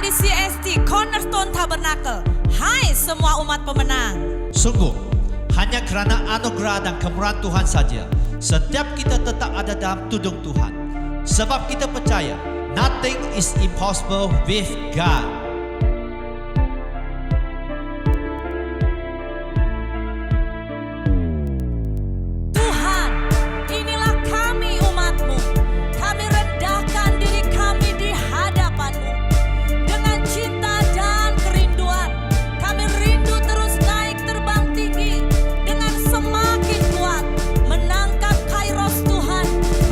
di CST Cornerstone Tabernacle. Hai semua umat pemenang. Sungguh, hanya kerana anugerah dan kemurahan Tuhan saja, setiap kita tetap ada dalam tudung Tuhan. Sebab kita percaya, nothing is impossible with God. Tuhan, inilah kami umat-Mu. Kami rendahkan diri kami di hadapan-Mu. Dengan cinta dan kerinduan, kami rindu terus naik terbang tinggi. Dengan semakin kuat menangkap kairos Tuhan,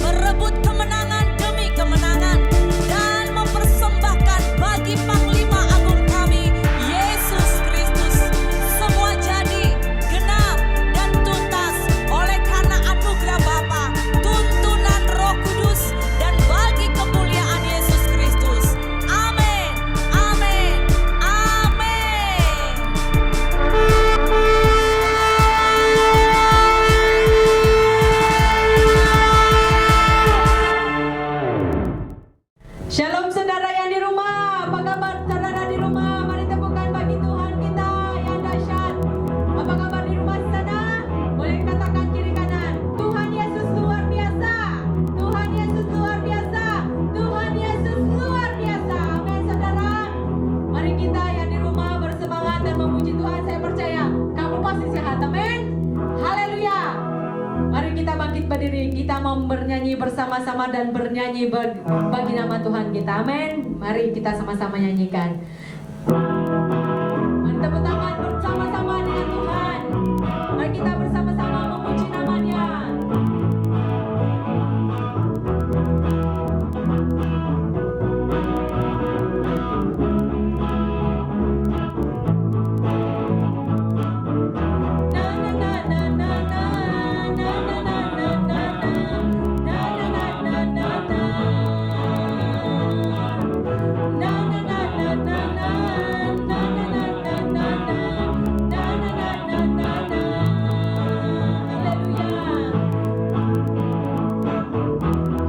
merebut kemenangan demi kemenangan, dan mempersembahkan bagi Panglima Agung kami, Yesus Kristus. Semua jadi genap dan tuntas oleh karena anugerah Bapa, tuntunan Roh Kudus, dan bagi kemuliaan Yesus Kristus. Amin, amin, amin. Shalom saudara yang di rumah, apa kabar saudara di rumah? Mari tepukan bagi Tuhan kita yang dahsyat. Apa kabar di rumah sana? Boleh katakan kiri kanan, Tuhan Yesus luar biasa, Tuhan Yesus luar biasa, Tuhan Yesus luar biasa. Amin saudara. Mari kita yang di rumah bersemangat dan memuji Tuhan. Saya percaya kamu pasti sehat, amin. Haleluya. Mari kita bangkit berdiri, kita mau bernyanyi bersama-sama dan bernyanyi bagi nama Tuhan kita, amin. Mari kita sama-sama nyanyikan. Mari tepuk tangan bersama-sama dengan Tuhan. Mari kita bersama-sama memuji namanya.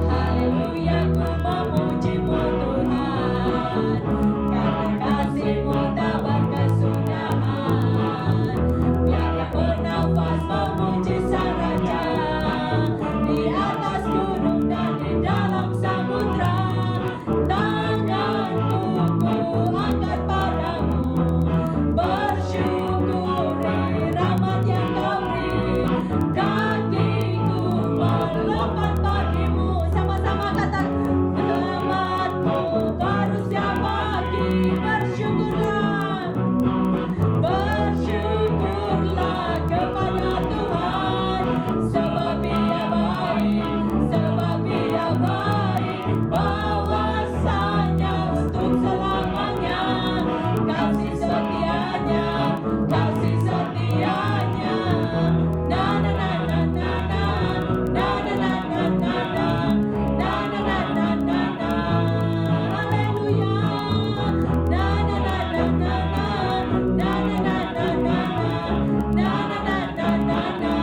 Haleluya, ku memuji-Mu Tuhan, karena kasih-Mu tak berkesudahan. Biar yang bernafas memuji Sang Raja, di atas gunung dan di dalam samudra. Tanganku ku angkat padamu, bersyukuri rahmat yang Kau beri. Kakiku melompat bagimu. Sama-sama kata, selamatmu baru setiap pagi. Bersyukurlah, bersyukurlah kepada Tuhan, sebab Dia baik, sebab Dia baik. Bahwasanya untuk selamanya, kasih setianya, kasih setianya. Na na na na na na, na na na na na na, na na na na na na. Haleluya. Na na na na na na, na na na na na na, na na na na na na.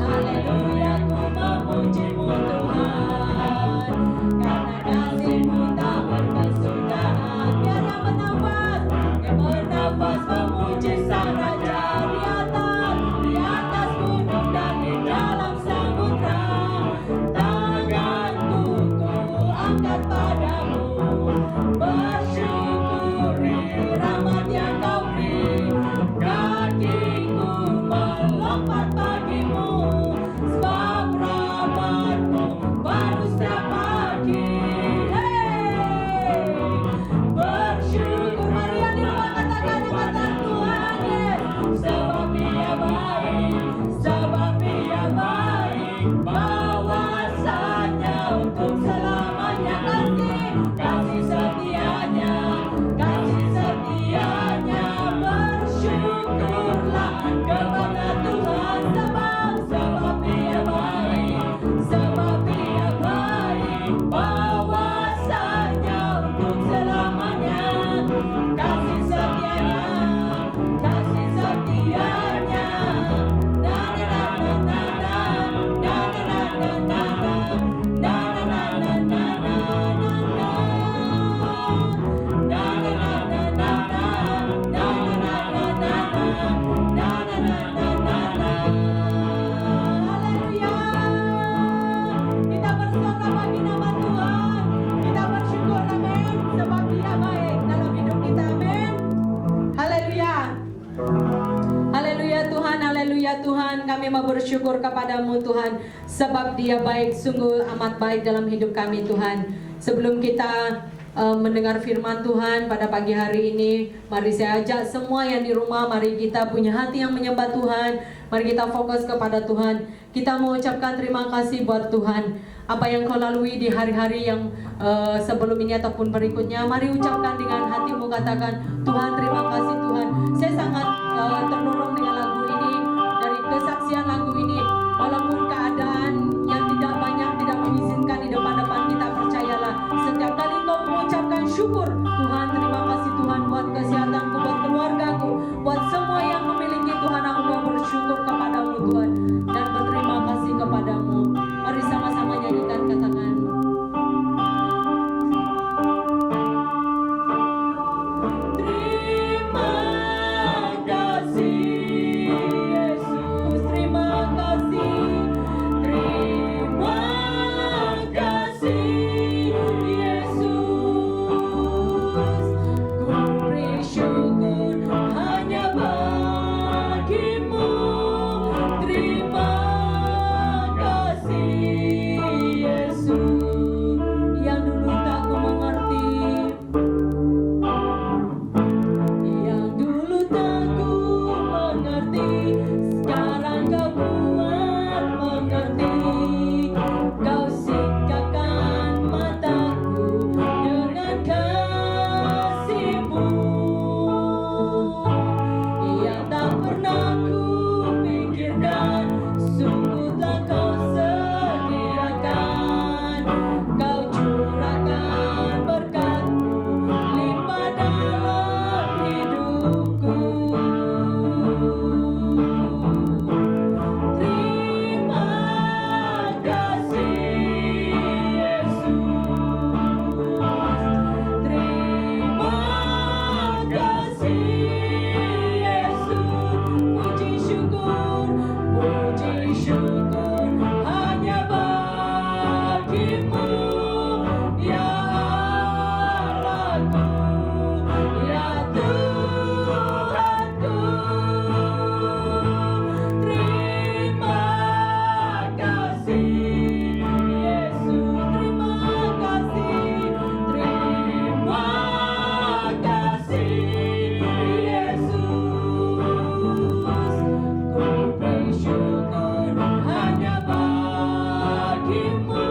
Haleluya, ku memuji-Mu Tuhan, karena kasih-Mu tak berkesudahan. Biar yang bernafas memuji Sang Raja, di atas gunung dan di dalam samudra. Tanganku ku angkat padamu, bersyukuri rahmat yang Kau beri. Kakiku melompat bagimu, sebab rahmat-Mu baru setiap pagi. Hey, bersyukur. Mari yang di rumah katakan kata Tuhan, yes. Sebab Dia baik, sebab Dia baik. Bahwasanya untuk selamanya kasih. hamba bersyukur kepadamu Tuhan, sebab Dia baik, sungguh amat baik dalam hidup kami Tuhan. Sebelum kita mendengar firman Tuhan pada pagi hari ini, mari saya ajak semua yang di rumah, mari kita punya hati yang menyembah Tuhan. Mari kita fokus kepada Tuhan. Kita mau ucapkan terima kasih buat Tuhan. Apa yang kau lalui di hari-hari yang sebelum ini ataupun berikutnya, mari ucapkan dengan hatimu, katakan, Tuhan terima kasih Tuhan. Saya sangat terdorong dengan lagu ini, dari kesaksian lagu ini. Walaupun keadaan yang tidak banyak tidak mengizinkan di depan-depan kita, percayalah, setiap kali kau mengucapkan syukur, Tuhan terima kasih Tuhan buat kesehatanku, buat keluargaku, buat semua yang memiliki Tuhan, aku mau bersyukur kepadamu Tuhan dan berterima kasih kepadamu. Mari sama-sama nyanyikan, katakan, terima kasih Yesus, terima kasih, terima kasih Yesus. Ku beri syukur hanya bagimu, terima kasih Yesus. Yang dulu tak ku mengerti, yang dulu tak ku mengerti, sekarang kau buat mengerti. Kau singkapkan mataku dengan kasih-Mu, yang tak pernah ku pikirkan, sungguh telah kau sediakan. Kau curahkan berkat-Mu limpah dalam hidupku. Terima kasih Yesus, terima kasih Yesus. Puji syukur hanya bagimu, ya Allahku, ya Tuhanku. Terima kasih Yesus, terima kasih, terima kasih Yesus. Ku bersyukur hanya bagimu,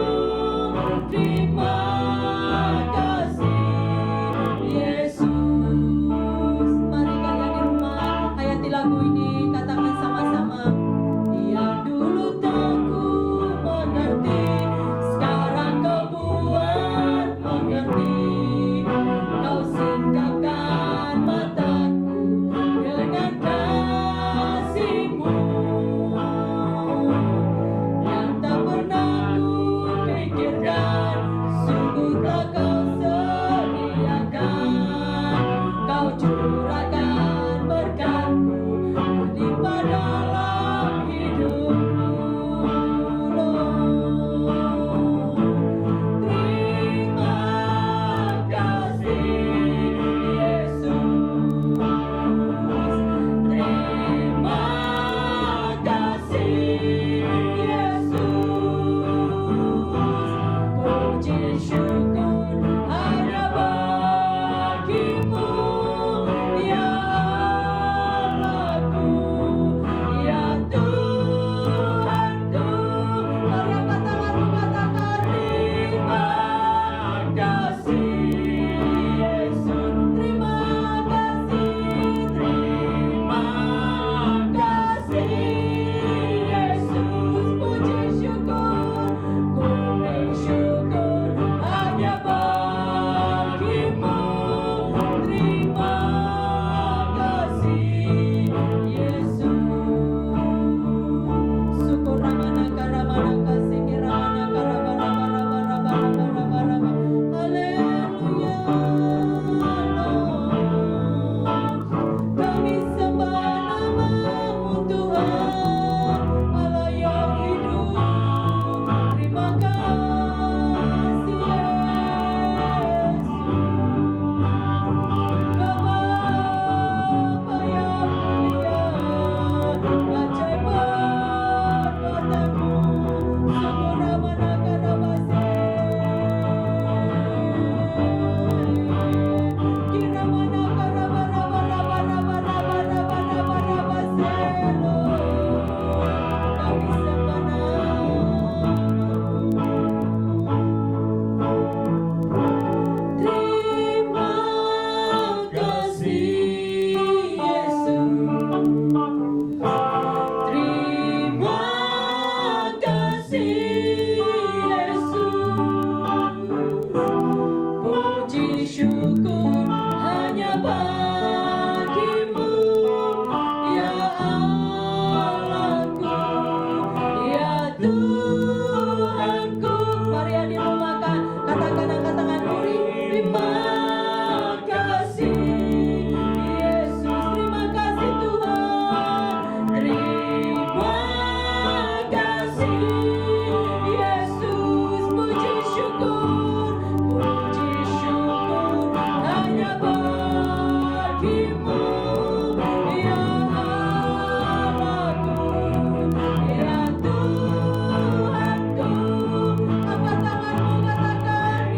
terima kasih Yesus. Mari kalian di rumah hayati lagu ini, katakan sama-sama. Yang dulu tak ku mengerti, sekarang kau buat mengerti. Kau singkapkan mataku dengan kasih-Mu, yang tak pernah ku pikirkan, sungguh telah kau sediakan. Kau curahkan berkat-Mu limpah dalam hidupku. Terima kasih Yesus, terima kasih Yesus. Puji syukur hanya bagimu, ya Allahku, ya Tuhanku. Mari angkat tanganmu, katakan, terima kasih Yesus, terima kasih, terima kasih Yesus. Puji syukur, ku bersyukur hanya syukur hanya bagimu, ya Allahku, ya Tuhanku. Mari yang di rumah katakan angkat tangan muri. Terima kasih Yesus, terima kasih Tuhan, terima kasih Yesus. Puji syukur hanya bagimu, ya Allahku, ya Tuhanku. Angkat tanganmu, katakan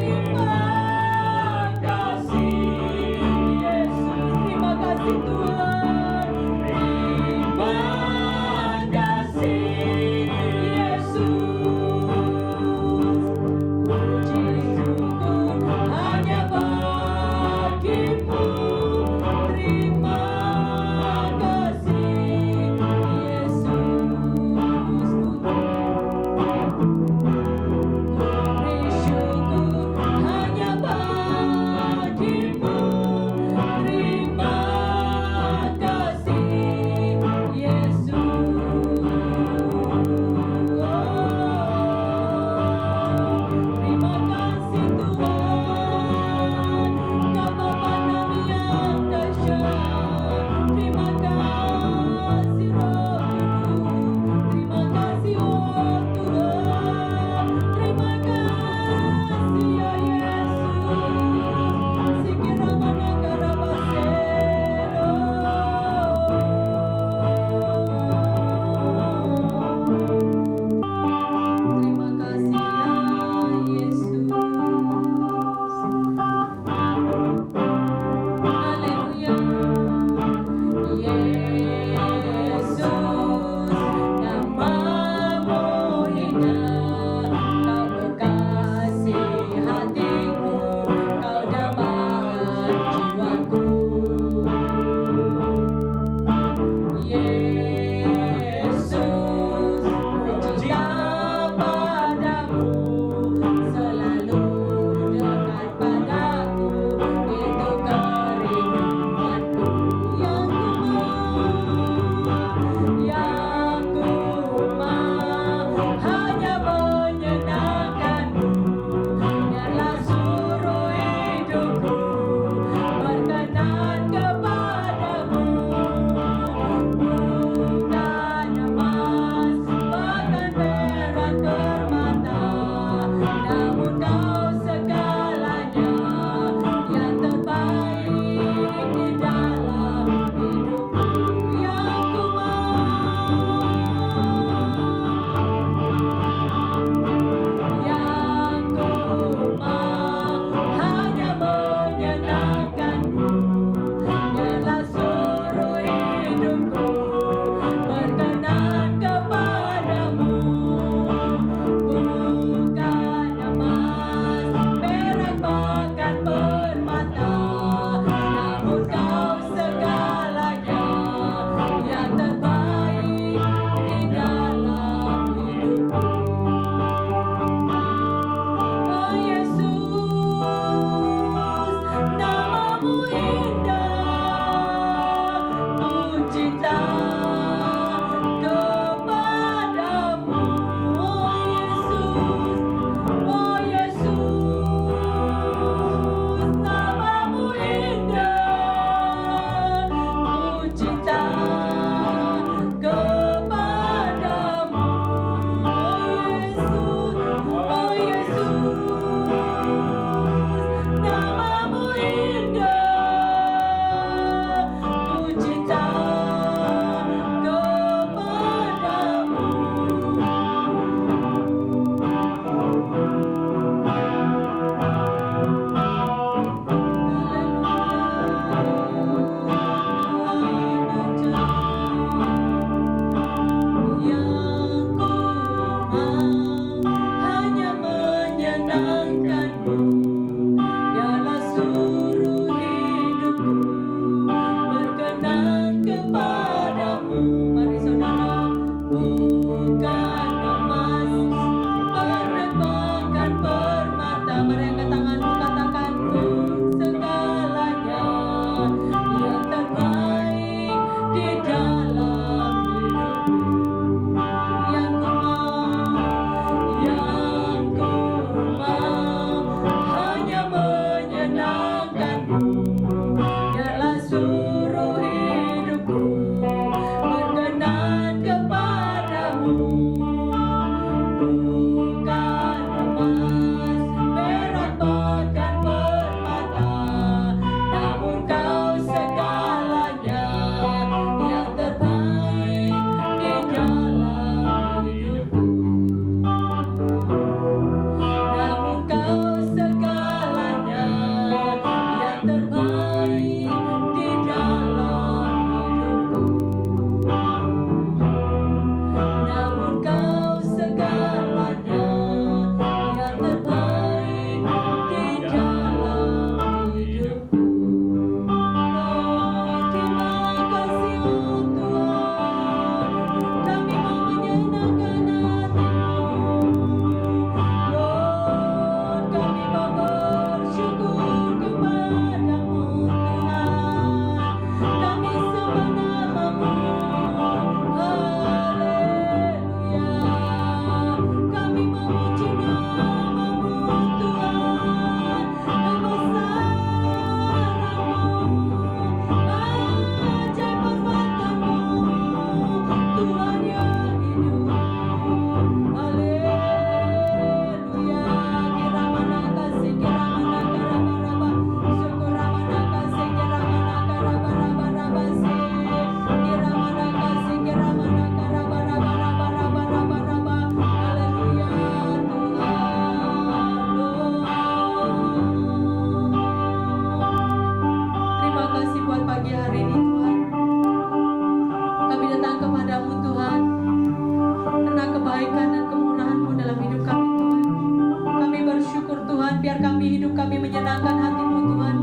kami, hidup kami menyenangkan hati-Mu Tuhan.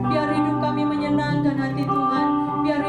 Biar hidup kami menyenangkan hati Tuhan. Biar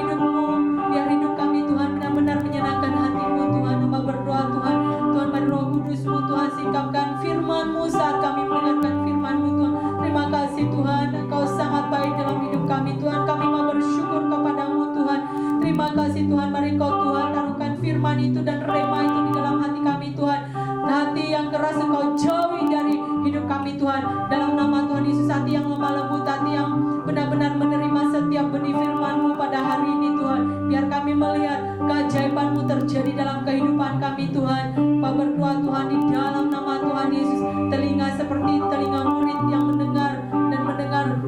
hidup kami Tuhan benar-benar menyenangkan hati-Mu Tuhan. Hamba berdoa Tuhan, Tuhan beri Roh Kudus-Mu Tuhan, singkapkan firman-Mu saat kami mendengarkan firman-Mu Tuhan. Terima kasih Tuhan, Engkau sangat baik dalam hidup kami Tuhan. Kami mau bersyukur kepada-Mu Tuhan. Terima kasih Tuhan, mari Engkau Tuhan taruhkan firman itu dan rema itu di dalam hati kami Tuhan. Hati yang keras Engkau jauhi dari hidup kami Tuhan. Dalam nama Tuhan Yesus, hati yang lemah lembut, hati yang benar-benar menerima setiap benih firman-Mu pada hari ini Tuhan. Biar kami melihat keajaiban-Mu terjadi dalam kehidupan kami Tuhan. Kau berdoa Tuhan di dalam nama Tuhan Yesus. Telinga seperti telinga murid yang mendengar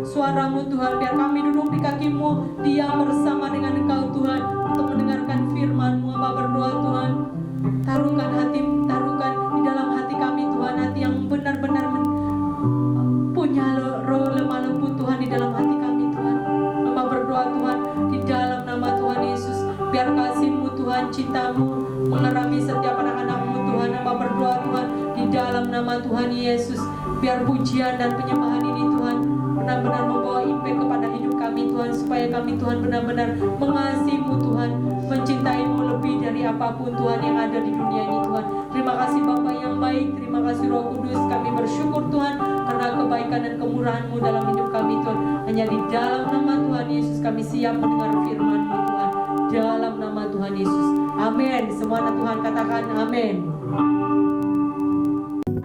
suara-Mu Tuhan. Biar kami duduk di kaki-Mu, diam bersama dengan Engkau Tuhan untuk mendengarkan firman-Mu. Hamba berdoa Tuhan, taruhkan di dalam hati kami Tuhan, hati yang benar-benar punya roh lemah lembut Tuhan di dalam hati kami Tuhan. Hamba berdoa Tuhan di dalam nama Tuhan Yesus. Biar kasih-Mu Tuhan, cinta-Mu mengerami setiap anak-anak-Mu Tuhan. Hamba berdoa Tuhan di dalam nama Tuhan Yesus. Biar pujian dan penyembahan ini Tuhan benar-benar membawa impact kepada hidup kami Tuhan. Supaya kami Tuhan benar-benar mengasihi-Mu Tuhan, mencintai-Mu lebih dari apapun Tuhan yang ada di dunia ini Tuhan. Terima kasih Bapa yang baik, terima kasih Roh Kudus. Kami bersyukur Tuhan karena kebaikan dan kemurahan-Mu dalam hidup kami Tuhan. Hanya di dalam nama Tuhan Yesus kami siap mendengar firman-Mu Tuhan. Dalam nama Tuhan Yesus, amin. Semua anak Tuhan katakan amin.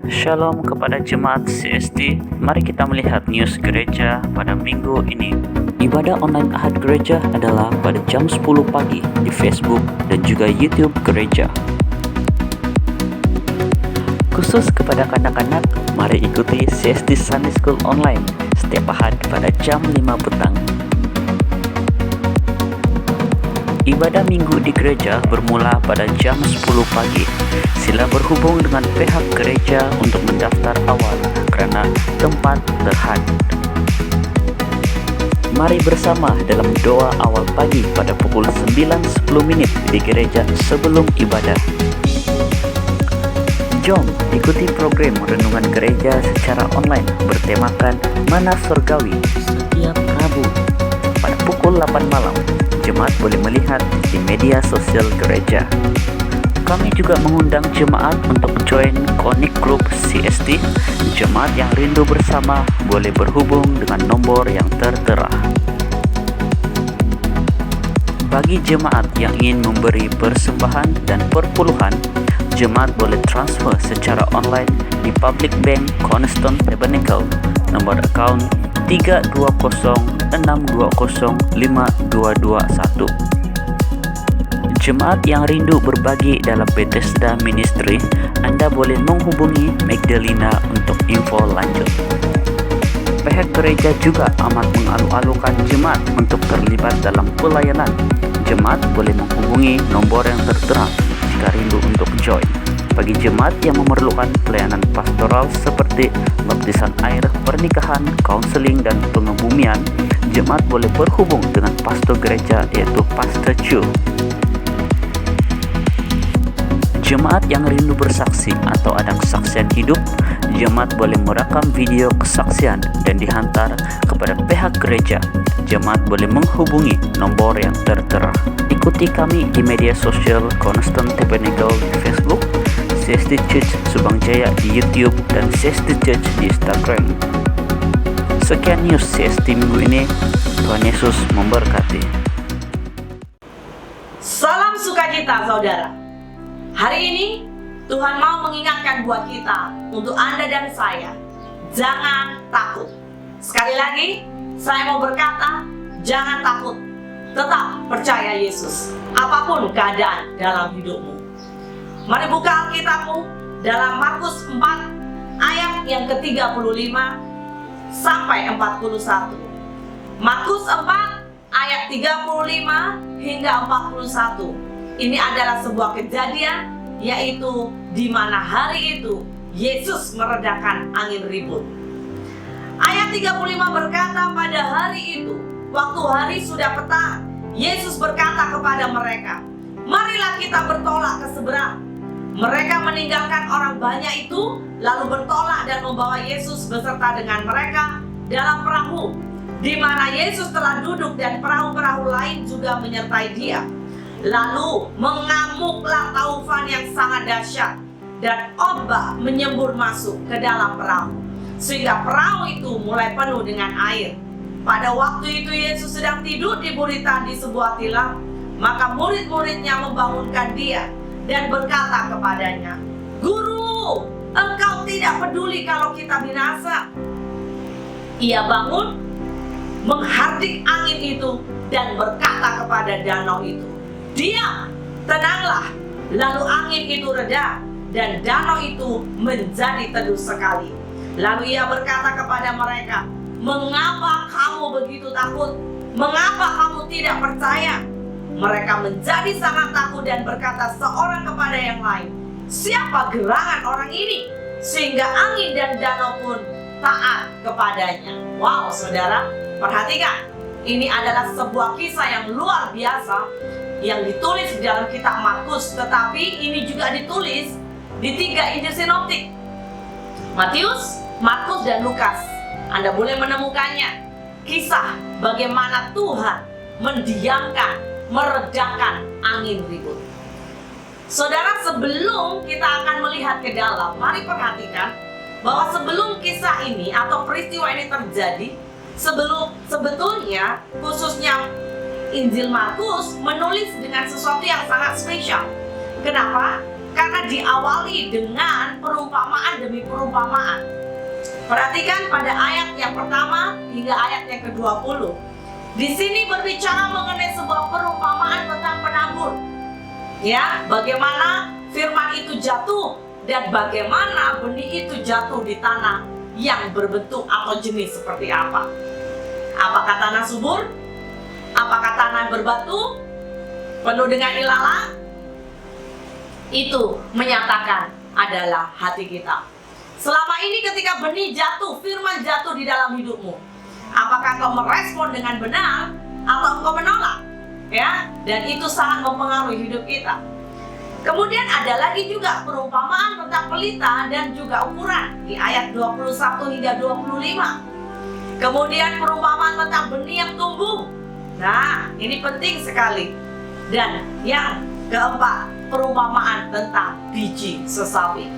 Shalom kepada jemaat CST. Mari kita melihat news gereja pada minggu ini. Ibadah online Ahad gereja adalah pada jam 10 pagi di Facebook dan juga YouTube gereja. Khusus kepada kanak-kanak, mari ikuti CST Sunday School online setiap Ahad pada jam 5 petang. Ibadah minggu di gereja bermula pada jam 10 pagi. Sila berhubung dengan pihak gereja untuk mendaftar awal karena tempat terhad. Mari bersama dalam doa awal pagi pada pukul 9.10 di gereja sebelum ibadah. Jom ikuti program renungan gereja secara online bertemakan Mana Surgawi setiap Rabu pada pukul 8 malam. Jemaat boleh melihat di media sosial gereja. Kami juga mengundang jemaat untuk join Connect Group CST. Jemaat yang rindu bersama boleh berhubung dengan nomor yang tertera. Bagi jemaat yang ingin memberi persembahan dan perpuluhan, jemaat boleh transfer secara online di Public Bank Cornerstone Tabernacle, nomor akaun 32062052221. Jemaat yang rindu berbagi dalam Bethesda Ministry, Anda boleh menghubungi Magdalena untuk info lanjut. Pihak gereja juga amat mengalu-alukan jemaat untuk terlibat dalam pelayanan. Jemaat boleh menghubungi nomor yang tertera jika rindu untuk join. Bagi jemaat yang memerlukan pelayanan pastoral seperti baptisan air, pernikahan, kaunseling, dan pengebumian, jemaat boleh berhubung dengan pastor gereja yaitu Pastor Chu. Jemaat yang rindu bersaksi atau ada kesaksian hidup, jemaat boleh merekam video kesaksian dan dihantar kepada pihak gereja. Jemaat boleh menghubungi nomor yang tertera. Ikuti kami di media sosial Cornerstone Tabernacle di Facebook, CST Church Subang Jaya di YouTube, dan CST Church di Instagram. Sekian news CST minggu ini. Tuhan Yesus memberkati. Salam sukacita saudara. Hari ini Tuhan mau mengingatkan buat kita, untuk Anda dan saya, jangan takut. Sekali lagi, saya mau berkata, jangan takut. Tetap percaya Yesus, apapun keadaan dalam hidupmu. Mari buka Alkitabmu dalam Markus 4 ayat yang ke-35 sampai 41. Markus 4 ayat 35 hingga 41. Ini adalah sebuah kejadian, yaitu di mana hari itu Yesus meredakan angin ribut. Ayat 35 berkata, pada hari itu, waktu hari sudah petang, Yesus berkata kepada mereka, marilah kita bertolak ke seberang. Mereka meninggalkan orang banyak itu, lalu bertolak dan membawa Yesus beserta dengan mereka dalam perahu, di mana Yesus telah duduk dan perahu-perahu lain juga menyertai dia. Lalu mengamuklah taufan yang sangat dahsyat, dan ombak menyembur masuk ke dalam perahu, sehingga perahu itu mulai penuh dengan air. Pada waktu itu Yesus sedang tidur di buritan di sebuah tilam. Maka murid-muridnya membangunkan dia dan berkata kepadanya, "Guru, engkau tidak peduli kalau kita binasa." Ia bangun, menghardik angin itu dan berkata kepada danau itu, "Diam, tenanglah." Lalu angin itu reda dan danau itu menjadi teduh sekali. Lalu ia berkata kepada mereka, "Mengapa kamu begitu takut? Mengapa kamu tidak percaya?" Mereka menjadi sangat takut dan berkata seorang kepada yang lain, "Siapa gerangan orang ini sehingga angin dan danau pun taat kepadanya?" Wow, saudara, perhatikan. Ini adalah sebuah kisah yang luar biasa yang ditulis di dalam kitab Markus, tetapi ini juga ditulis di 3 Injil Sinoptik, Matius, Markus, dan Lukas. Anda boleh menemukannya. Kisah bagaimana Tuhan mendiamkan, meredakan angin ribut. Saudara, sebelum kita akan melihat ke dalam, mari perhatikan bahwa sebelum kisah ini atau peristiwa ini terjadi, sebetulnya khususnya Injil Markus menulis dengan sesuatu yang sangat spesial. Kenapa? Karena diawali dengan perumpamaan demi perumpamaan. Perhatikan pada ayat yang pertama hingga ayat yang ke-20. Di sini berbicara mengenai sebuah perumpamaan tentang penabur. Ya, bagaimana firman itu jatuh dan bagaimana benih itu jatuh di tanah yang berbentuk atau jenis seperti apa. Apakah tanah subur? Apakah tanah berbatu? Penuh dengan ilalang? Itu menyatakan adalah hati kita. Selama ini ketika benih jatuh, firman jatuh di dalam hidupmu, apakah kau merespon dengan benar atau engkau menolak? Ya, dan itu sangat mempengaruhi hidup kita. Kemudian ada lagi juga perumpamaan tentang pelita dan juga ukuran di ayat 21 hingga 25. Kemudian perumpamaan tentang benih yang tumbuh. Nah, ini penting sekali. Dan yang keempat, perumpamaan tentang biji sesawi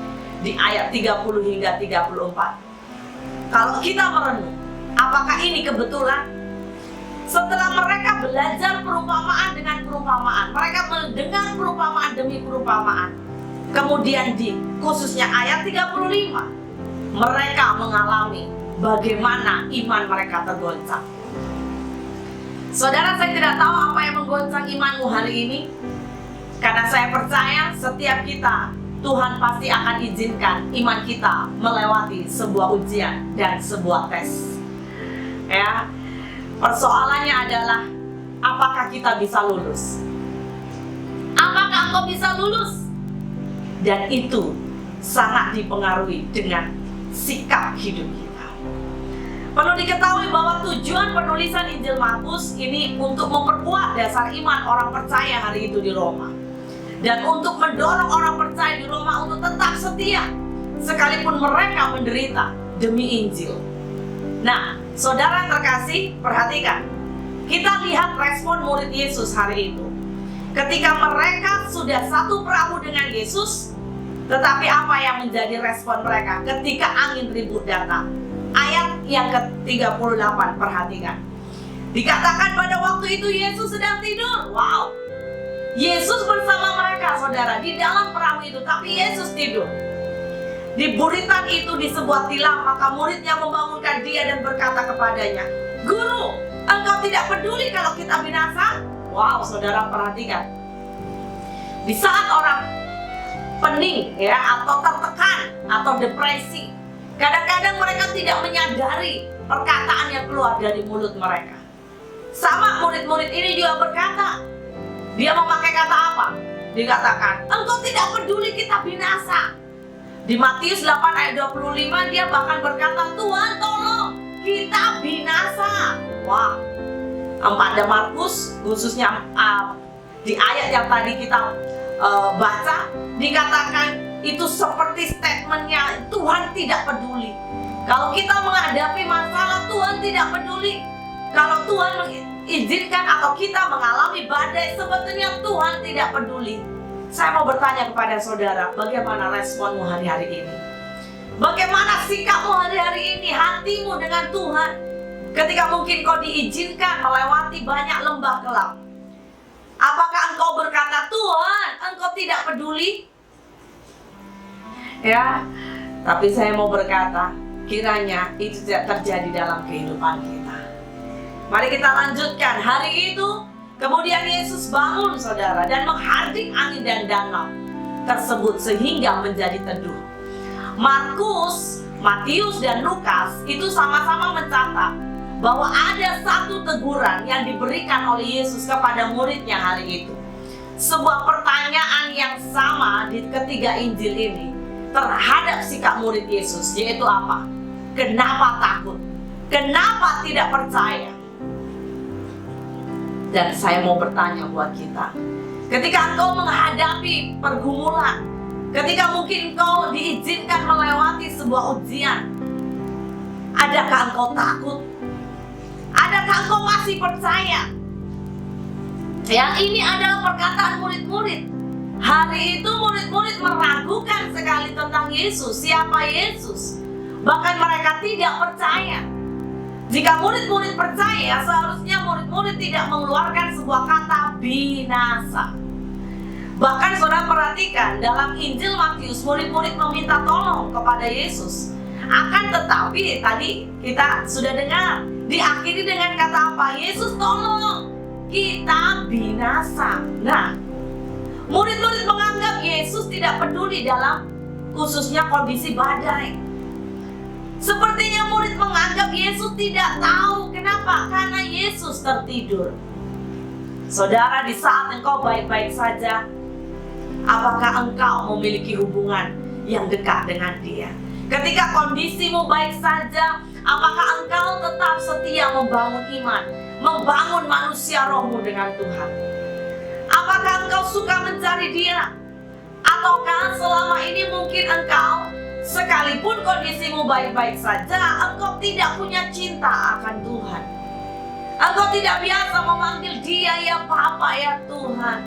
di ayat 30 hingga 34. Kalau kita merenung, apakah ini kebetulan? Setelah mereka belajar perumpamaan dengan perumpamaan, mereka mendengar perumpamaan demi perumpamaan. Kemudian di khususnya ayat 35, mereka mengalami bagaimana iman mereka tergoncang. Saudara, saya tidak tahu apa yang menggoncang imanmu hari ini. Karena saya percaya setiap kita, Tuhan pasti akan izinkan iman kita melewati sebuah ujian dan sebuah tes. Ya, persoalannya adalah apakah kita bisa lulus? Apakah engkau bisa lulus? Dan itu sangat dipengaruhi dengan sikap hidup kita. Perlu diketahui bahwa tujuan penulisan Injil Markus ini untuk memperkuat dasar iman orang percaya hari itu di Roma, dan untuk mendorong orang percaya di Roma untuk tetap setia sekalipun mereka menderita demi Injil. Nah, saudara terkasih, perhatikan. Kita lihat respon murid Yesus hari itu. Ketika mereka sudah satu perahu dengan Yesus, tetapi apa yang menjadi respon mereka ketika angin ribut datang? Ayat yang ke-38, perhatikan. Dikatakan pada waktu itu Yesus sedang tidur. Wow. Yesus bersama mereka, saudara, di dalam perahu itu, tapi Yesus tidur. Di buritan itu di sebuah tilam, maka muridnya membangunkan dia dan berkata kepadanya, "Guru, engkau tidak peduli kalau kita binasa?" Wow, saudara, perhatikan. Di saat orang pening ya, atau tertekan atau depresi, kadang-kadang mereka tidak menyadari perkataan yang keluar dari mulut mereka. Sama murid-murid ini juga berkata, dia memakai kata apa? Dikatakan, engkau tidak peduli kita binasa. Di Matius 8 ayat 25 dia bahkan berkata, Tuhan tolong kita binasa. Wah, pada Markus khususnya di ayat yang tadi kita baca, dikatakan itu seperti statementnya Tuhan tidak peduli. Kalau kita menghadapi masalah, Tuhan tidak peduli. Kalau Tuhan mengizinkan atau kita mengalami badai, sebetulnya Tuhan tidak peduli. Saya mau bertanya kepada saudara, bagaimana responmu hari-hari ini? Bagaimana sikapmu hari-hari ini, hatimu dengan Tuhan? Ketika mungkin kau diizinkan melewati banyak lembah gelap, apakah engkau berkata, Tuhan, engkau tidak peduli? Ya, tapi saya mau berkata, kiranya itu tidak terjadi dalam kehidupan kita. Mari kita lanjutkan. Hari itu, kemudian Yesus bangun, saudara, dan menghardik angin dan danau tersebut sehingga menjadi teduh. Markus, Matius, dan Lukas itu sama-sama mencatat bahwa ada satu teguran yang diberikan oleh Yesus kepada muridnya hari itu. Sebuah pertanyaan yang sama di ketiga Injil ini terhadap sikap murid Yesus, yaitu apa? Kenapa takut? Kenapa tidak percaya? Dan saya mau bertanya buat kita, ketika engkau menghadapi pergumulan, ketika mungkin engkau diizinkan melewati sebuah ujian, adakah engkau takut? Adakah engkau masih percaya? Yang ini adalah perkataan murid-murid. Hari itu murid-murid meragukan sekali tentang Yesus, siapa Yesus. Bahkan mereka tidak percaya. Jika murid-murid percaya, seharusnya murid-murid tidak mengeluarkan sebuah kata binasa. Bahkan saudara perhatikan, dalam Injil Matius, murid-murid meminta tolong kepada Yesus. Akan tetapi, tadi kita sudah dengar, diakhiri dengan kata apa? Yesus, tolong, kita binasa. Nah, murid-murid menganggap Yesus tidak peduli dalam khususnya kondisi badai. Sepertinya murid menganggap Yesus tidak tahu. Kenapa? Karena Yesus tertidur. Saudara, di saat engkau baik-baik saja, apakah engkau memiliki hubungan yang dekat dengan Dia? Ketika kondisimu baik saja, apakah engkau tetap setia membangun iman, membangun manusia rohmu dengan Tuhan? Apakah engkau suka mencari Dia? Ataukah selama ini mungkin engkau, sekalipun kondisimu baik-baik saja, engkau tidak punya cinta akan Tuhan? Engkau tidak biasa memanggil Dia, ya Bapa, ya Tuhan,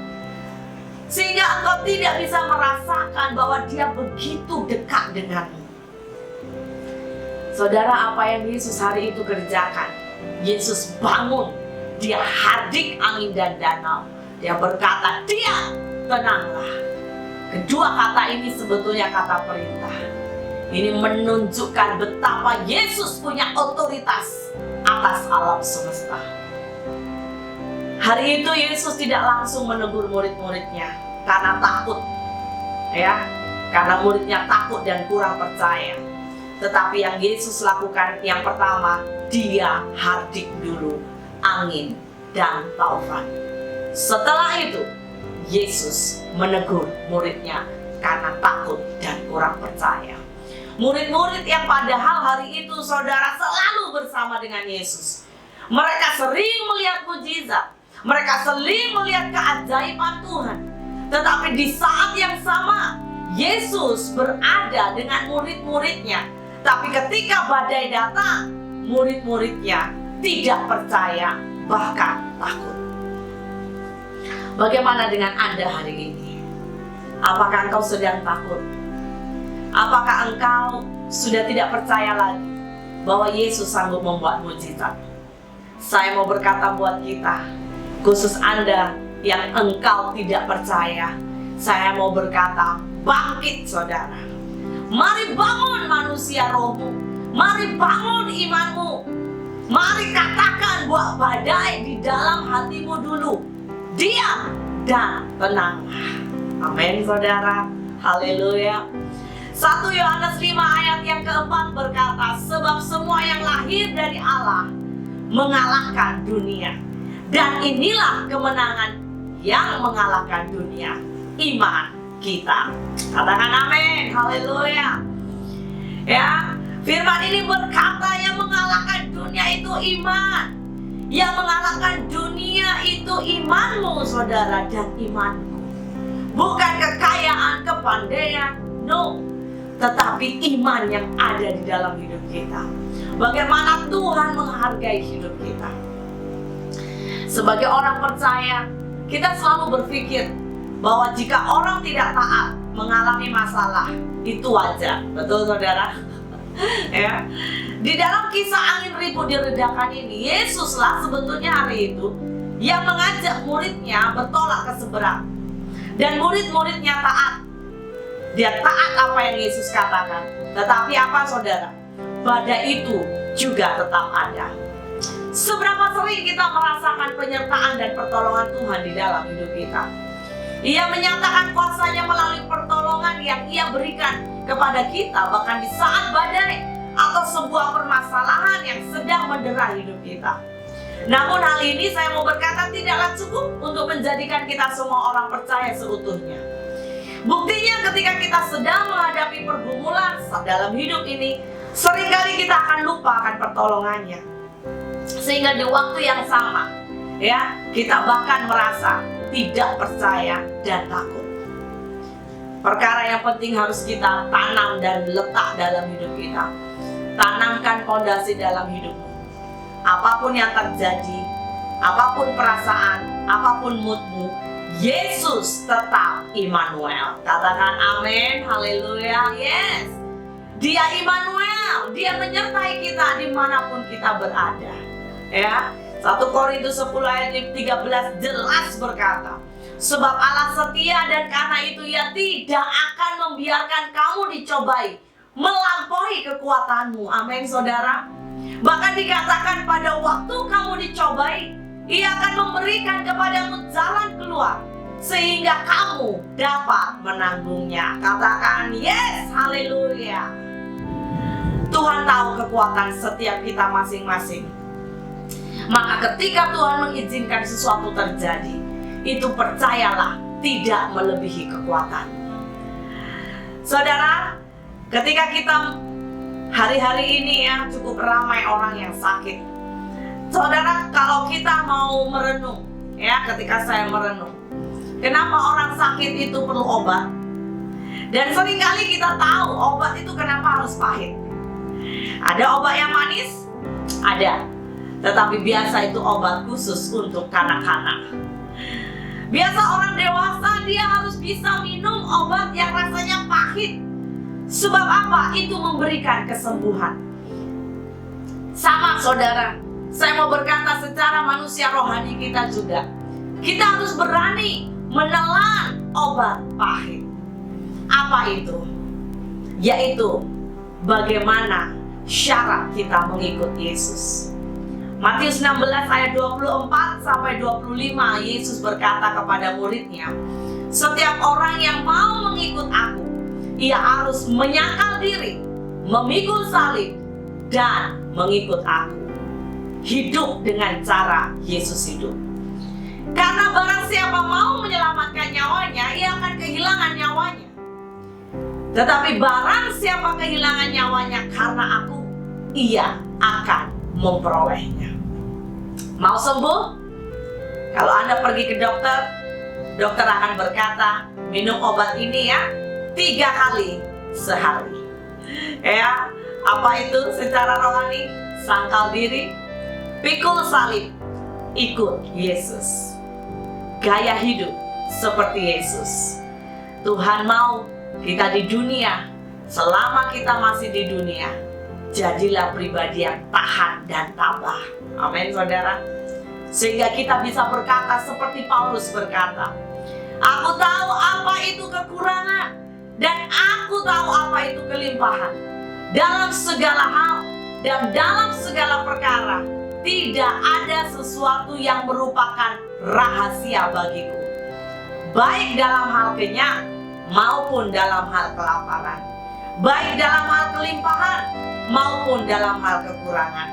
sehingga engkau tidak bisa merasakan bahwa Dia begitu dekat denganmu. Saudara, apa yang Yesus hari itu kerjakan? Yesus bangun, Dia hardik angin dan danau. Dia berkata, diam, tenanglah. Kedua kata ini sebetulnya kata perintah. Ini menunjukkan betapa Yesus punya otoritas atas alam semesta. Hari itu Yesus tidak langsung menegur murid-muridnya karena takut, ya, karena muridnya takut dan kurang percaya. Tetapi yang Yesus lakukan yang pertama, Dia hardik dulu angin dan taufan. Setelah itu, Yesus menegur muridnya karena takut dan kurang percaya. Murid-murid yang padahal hari itu, saudara, selalu bersama dengan Yesus. Mereka sering melihat mujizat, mereka sering melihat keajaiban Tuhan. Tetapi di saat yang sama, Yesus berada dengan murid-muridnya. Tapi ketika badai datang, murid-muridnya tidak percaya, bahkan takut. Bagaimana dengan Anda hari ini? Apakah engkau sedang takut? Apakah engkau sudah tidak percaya lagi bahwa Yesus sanggup membuat mujizat? Saya mau berkata buat kita, khusus Anda yang engkau tidak percaya, saya mau berkata, bangkit saudara. Mari bangun manusia rohmu. Mari bangun imanmu. Mari katakan buat badai di dalam hatimu dulu. Diam dan tenanglah. Amin saudara. Haleluya. 1 Yohanes 5 ayat yang keempat berkata, sebab semua yang lahir dari Allah mengalahkan dunia. Dan inilah kemenangan yang mengalahkan dunia, iman kita. Katakan amin. Haleluya. Ya, firman ini berkata yang mengalahkan dunia itu iman. Yang mengalahkan dunia itu imanmu saudara dan imanku. bukan kekayaan, kepandaian, no, tetapi iman yang ada di dalam hidup kita. Bagaimana Tuhan menghargai hidup kita. Sebagai orang percaya, kita selalu berpikir bahwa jika orang tidak taat mengalami masalah, itu wajar. Betul saudara? Ya. Di dalam kisah angin ribut diredakan ini, Yesuslah sebetulnya hari itu yang mengajak muridnya bertolak ke seberang. Dan murid-muridnya taat. Dia taat apa yang Yesus katakan. Tetapi apa saudara? Badai itu juga tetap ada. Seberapa sering kita merasakan penyertaan dan pertolongan Tuhan di dalam hidup kita. Ia menyatakan kuasanya melalui pertolongan yang Ia berikan kepada kita, bahkan di saat badai atau sebuah permasalahan yang sedang mendera hidup kita. Namun hal ini saya mau berkata tidaklah cukup untuk menjadikan kita semua orang percaya seutuhnya. Buktinya ketika kita sedang menghadapi pergumulan dalam hidup ini, seringkali kita akan lupa akan pertolongannya. Sehingga di waktu yang sama, ya, kita bahkan merasa tidak percaya dan takut. Perkara yang penting harus kita tanam dan letak dalam hidup kita. Tanamkan fondasi dalam hidupmu. Apapun yang terjadi, apapun perasaan, apapun moodmu, Yesus tetap Immanuel. Katakan amin, haleluya, yes. Dia Immanuel, Dia menyertai kita dimanapun kita berada. Ya, 1 Korintus 10 ayat 13 jelas berkata, sebab Allah setia dan karena itu Ia tidak akan membiarkan kamu dicobai melampaui kekuatanmu. Amin saudara. Bahkan dikatakan pada waktu kamu dicobai, Ia akan memberikan kepadamu jalan keluar sehingga kamu dapat menanggungnya. Katakan yes, haleluya. Tuhan tahu kekuatan setiap kita masing-masing. Maka ketika Tuhan mengizinkan sesuatu terjadi, itu percayalah tidak melebihi kekuatan. Saudara, ketika kita hari-hari ini ya cukup ramai orang yang sakit. Saudara, kalau kita mau merenung, ya ketika saya merenung, kenapa orang sakit itu perlu obat? Dan seringkali kita tahu obat itu kenapa harus pahit. Ada obat yang manis? Ada. Tetapi biasa itu obat khusus untuk kanak-kanak. Biasa orang dewasa dia harus bisa minum obat yang rasanya pahit. Sebab apa? Itu memberikan kesembuhan. Sama saudara, saya mau berkata secara manusia rohani kita juga. Kita harus berani menelan obat pahit. Apa itu? Yaitu bagaimana syarat kita mengikut Yesus. Matius 16 ayat 24 sampai 25, Yesus berkata kepada muridnya, setiap orang yang mau mengikut aku, ia harus menyangkal diri, memikul salib, dan mengikut aku. Hidup dengan cara Yesus hidup. Karena barang siapa mau menyelamatkan nyawanya, ia akan kehilangan nyawanya. Tetapi barang siapa kehilangan nyawanya karena aku, ia akan memperolehnya. Mau sembuh? Kalau Anda pergi ke dokter, dokter akan berkata, minum obat ini ya 3 kali sehari. Ya, apa itu secara rohani? Sangkal diri, pikul salib, ikut Yesus. Gaya hidup seperti Yesus. Tuhan mau kita di dunia, selama kita masih di dunia, jadilah pribadi yang tahan dan tabah. Amin saudara. Sehingga kita bisa berkata seperti Paulus berkata, aku tahu apa itu kekurangan dan aku tahu apa itu kelimpahan. Dalam segala hal dan dalam segala perkara, tidak ada sesuatu yang merupakan rahasia bagiku, baik dalam hal kenyang maupun dalam hal kelaparan, baik dalam hal kelimpahan maupun dalam hal kekurangan.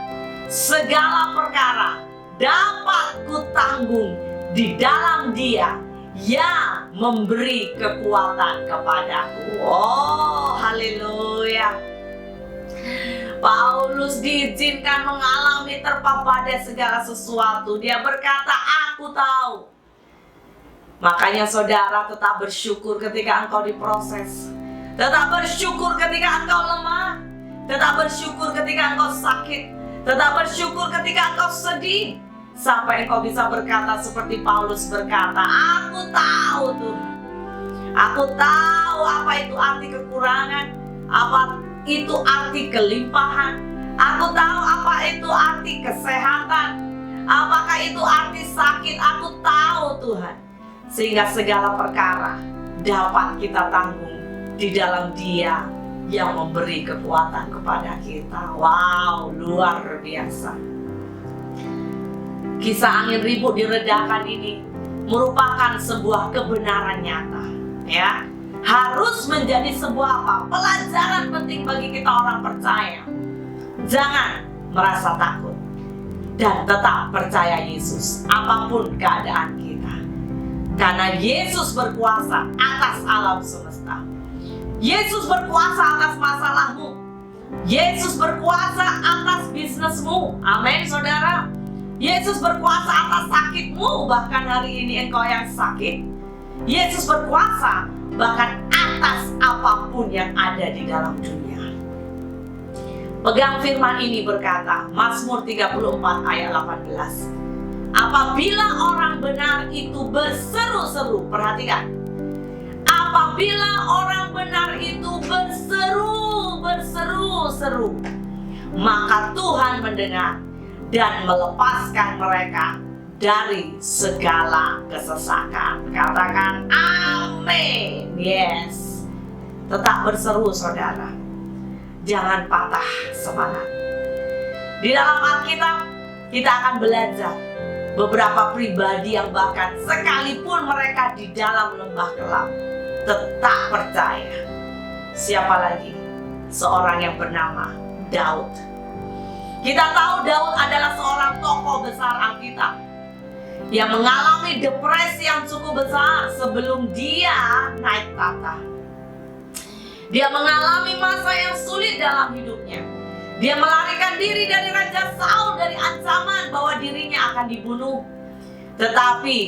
Segala perkara dapat kutanggung di dalam Dia yang memberi kekuatan kepadaku. Oh, haleluya. Paulus diizinkan mengalami terpa pada segala sesuatu. Dia berkata, aku tahu Makanya saudara tetap bersyukur ketika engkau diproses. Tetap bersyukur ketika engkau lemah. Tetap bersyukur ketika engkau sakit. Tetap bersyukur ketika engkau sedih. Sampai engkau bisa berkata seperti Paulus berkata, aku tahu Tuhan. Aku tahu apa itu arti kekurangan. Apa itu arti kelimpahan. Aku tahu apa itu arti kesehatan. Apakah itu arti sakit. Aku tahu Tuhan. Sehingga segala perkara dapat kita tanggung di dalam Dia yang memberi kekuatan kepada kita. Wow, luar biasa. Kisah angin ribut diredakan ini merupakan sebuah kebenaran nyata, ya. Harus menjadi sebuah apa? Pelajaran penting bagi kita orang percaya. Jangan merasa takut dan tetap percaya Yesus apapun keadaan kita. Karena Yesus berkuasa atas alam semesta. Yesus berkuasa atas masalahmu. Yesus berkuasa atas bisnismu. Amin, saudara. Yesus berkuasa atas sakitmu. Bahkan hari ini engkau yang sakit. Yesus berkuasa bahkan atas apapun yang ada di dalam dunia. Pegang firman ini berkata, Mazmur 34 ayat 18. Apabila orang benar itu berseru-seru, perhatikan. Apabila orang benar itu berseru-seru, maka Tuhan mendengar dan melepaskan mereka dari segala kesesakan. Katakan amin. Yes. Tetap berseru saudara. Jangan patah semangat. Di dalam Alkitab kita akan belajar beberapa pribadi yang bahkan sekalipun mereka di dalam lembah kelam tetap percaya. Siapa lagi? Seorang yang bernama Daud. Kita tahu Daud adalah seorang tokoh besar Alkitab yang mengalami depresi yang cukup besar sebelum dia naik tahta. Dia mengalami masa yang sulit dalam hidupnya. Dia melarikan diri dari Raja Saul dari ancaman bahwa dirinya akan dibunuh. Tetapi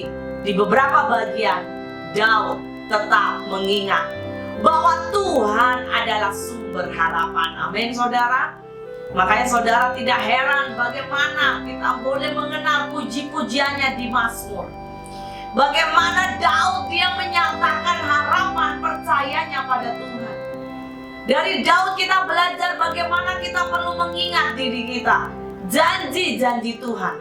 di beberapa bagian Daud tetap mengingat bahwa Tuhan adalah sumber harapan. Amin saudara. Makanya saudara tidak heran bagaimana kita boleh mengenal puji-pujiannya di Mazmur. Bagaimana Daud dia menyatakan harapan percayanya pada Tuhan. Dari Daud kita belajar bagaimana kita perlu mengingat diri kita. Janji-janji Tuhan.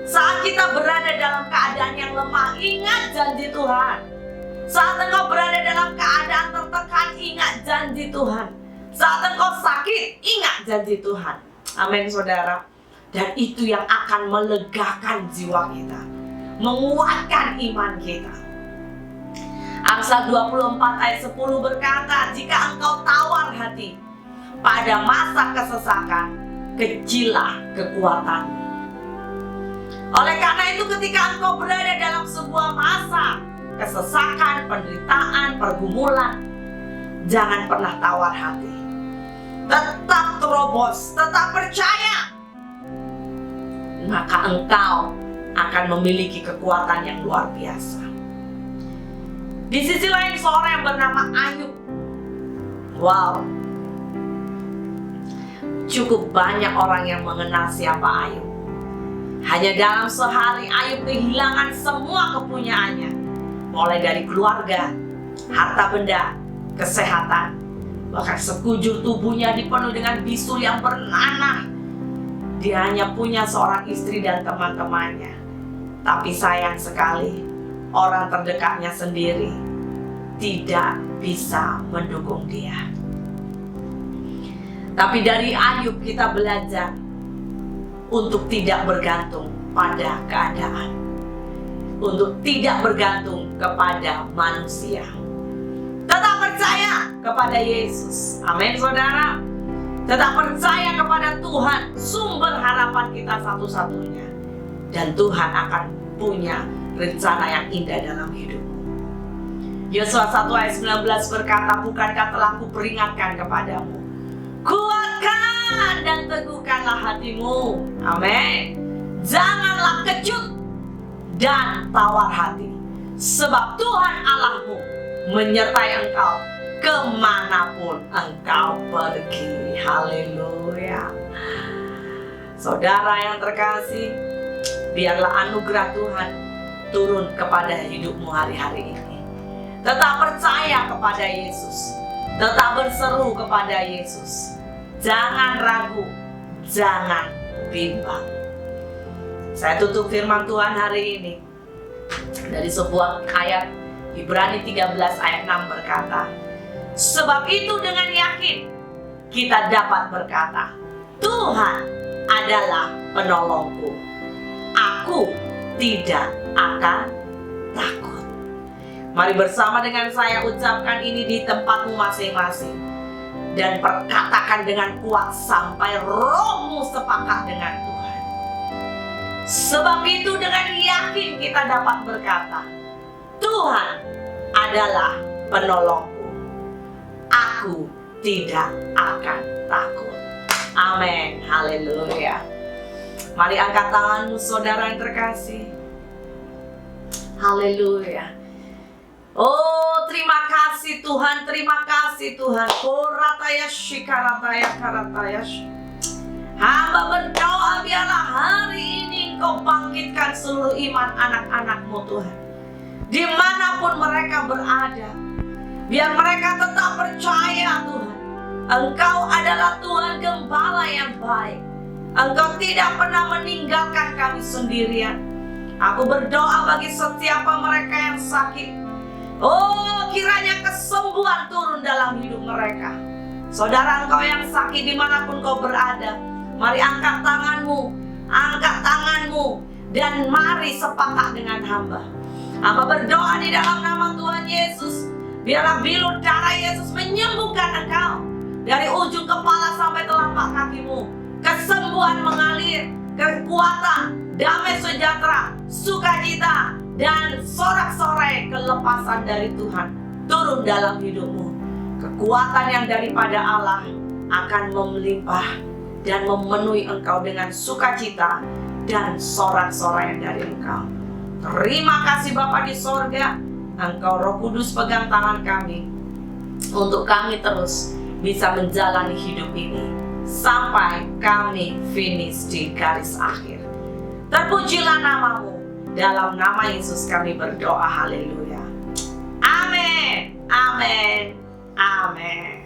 Saat kita berada dalam keadaan yang lemah, ingat janji Tuhan. Saat engkau berada dalam keadaan tertekan, ingat janji Tuhan. Saat engkau sakit, ingat janji Tuhan. Amin saudara. Dan itu yang akan melegakan jiwa kita, menguatkan iman kita. Amsal 24 ayat 10 berkata, jika engkau tawar hati pada masa kesesakan, kecillah kekuatan. Oleh karena itu ketika engkau berada dalam sebuah masa kesesakan, penderitaan, pergumulan, jangan pernah tawar hati. Tetap terobos, tetap percaya. Maka engkau akan memiliki kekuatan yang luar biasa. Di sisi lain seorang yang bernama Ayub. Wow. Cukup banyak orang yang mengenal siapa Ayub. Hanya dalam sehari Ayub kehilangan semua kepunyaannya. Mulai dari keluarga, harta benda, kesehatan. Bahkan sekujur tubuhnya dipenuhi dengan bisul yang bernanah. Dia hanya punya seorang istri dan teman-temannya. Tapi sayang sekali, orang terdekatnya sendiri tidak bisa mendukung dia. Tapi dari Ayub kita belajar untuk tidak bergantung pada keadaan, untuk tidak bergantung kepada manusia. Tetap percaya kepada Yesus. Amin saudara. Tetap percaya kepada Tuhan, sumber harapan kita satu-satunya. Dan Tuhan akan punya rencana yang indah dalam hidupmu. Yosua 1 ayat 19 berkata, bukankah telah kuperingatkan kepadamu, kuatkan dan teguhkanlah hatimu. Amin. Janganlah kecut dan tawar hati. sebab Tuhan Allahmu menyertai engkau kemanapun engkau pergi. Haleluya. Saudara yang terkasih, biarlah anugerah Tuhan turun kepada hidupmu hari-hari ini. Tetap percaya kepada Yesus, tetap berseru kepada Yesus. Jangan ragu, jangan bimbang. Saya tutup firman Tuhan hari ini dari sebuah ayat Ibrani 13 ayat 6 berkata, sebab itu dengan yakin kita dapat berkata, Tuhan adalah penolongku, aku tidak akan takut. Mari bersama dengan saya ucapkan ini di tempatmu masing-masing, dan perkatakan dengan kuat sampai rohmu sepakat dengan Tuhan. Sebab itu dengan yakin kita dapat berkata, Tuhan adalah penolongku, aku tidak akan takut. Amin. Haleluya. Mari angkat tanganmu saudara yang terkasih. Haleluya. Oh, terima kasih Tuhan, terima kasih Tuhan. Korataya shikarataya karataya. Hamba berdoa biarlah hari ini Engkau bangkitkan seluruh iman anak-anak-Mu Tuhan, dimanapun mereka berada. Biar mereka tetap percaya Tuhan, Engkau adalah Tuhan Gembala yang baik. Engkau tidak pernah meninggalkan kami sendirian. Aku berdoa bagi setiap mereka yang sakit. Oh, kiranya kesembuhan turun dalam hidup mereka. Saudara engkau yang sakit dimanapun kau berada, mari angkat tanganmu, dan mari sepakat dengan hamba. Hamba berdoa di dalam nama Tuhan Yesus, biarlah bilut darah Yesus menyembuhkan engkau dari ujung kepala sampai telapak kakimu. Kesembuhan mengalir, kekuatan, damai sejahtera, sukacita, dan sorak-sorai kelepasan dari Tuhan turun dalam hidupmu. Kekuatan yang daripada Allah akan melimpah dan memenuhi engkau dengan sukacita dan sorak-sorai dari engkau. Terima kasih Bapa di sorga, Engkau Roh Kudus pegang tangan kami untuk kami terus bisa menjalani hidup ini sampai kami finish di garis akhir. Terpujilah namamu. Dalam nama Yesus kami berdoa. Haleluya. Amin. Amin. Amin.